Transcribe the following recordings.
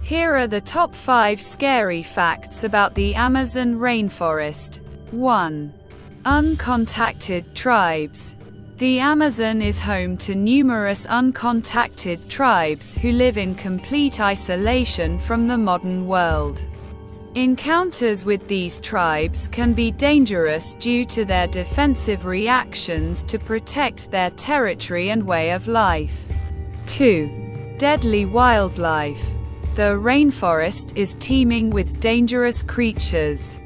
Here are the top 5 scary facts about the Amazon rainforest. 1. Uncontacted tribes. The Amazon is home to numerous uncontacted tribes who live in complete isolation from the modern world. Encounters with these tribes can be dangerous due to their defensive reactions to protect their territory and way of life. 2. Deadly wildlife. The rainforest is teeming with dangerous creatures,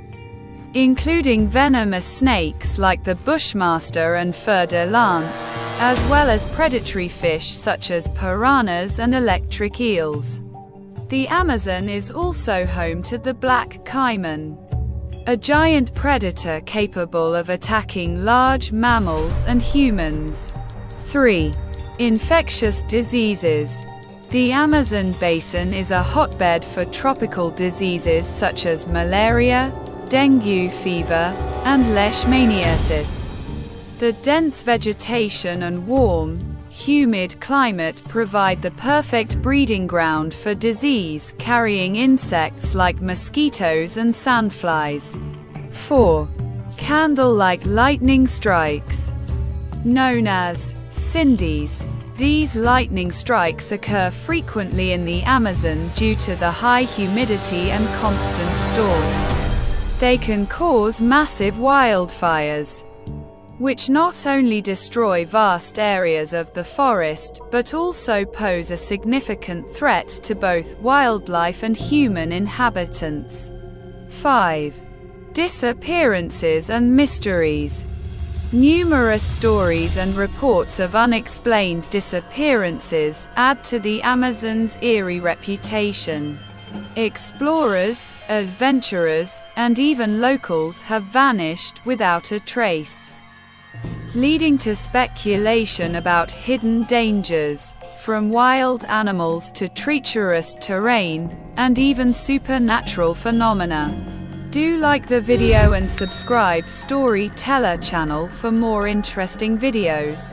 including venomous snakes like the bushmaster and fer de lance, as well as predatory fish such as piranhas and electric eels. The Amazon is also home to the black caiman, a giant predator capable of attacking large mammals and humans. 3. Infectious diseases. The Amazon basin is a hotbed for tropical diseases such as malaria, dengue fever, and leishmaniasis. The dense vegetation and warm, humid climate provide the perfect breeding ground for disease-carrying insects like mosquitoes and sandflies. 4. Candle-like lightning strikes. Known as Cindy's, these lightning strikes occur frequently in the Amazon due to the high humidity and constant storms. They can cause massive wildfires, which not only destroy vast areas of the forest, but also pose a significant threat to both wildlife and human inhabitants. 5. Disappearances and mysteries. Numerous stories and reports of unexplained disappearances add to the Amazon's eerie reputation. Explorers, adventurers, and even locals have vanished without a trace, leading to speculation about hidden dangers, from wild animals to treacherous terrain, and even supernatural phenomena. Do like the video and subscribe Storyteller channel for more interesting videos.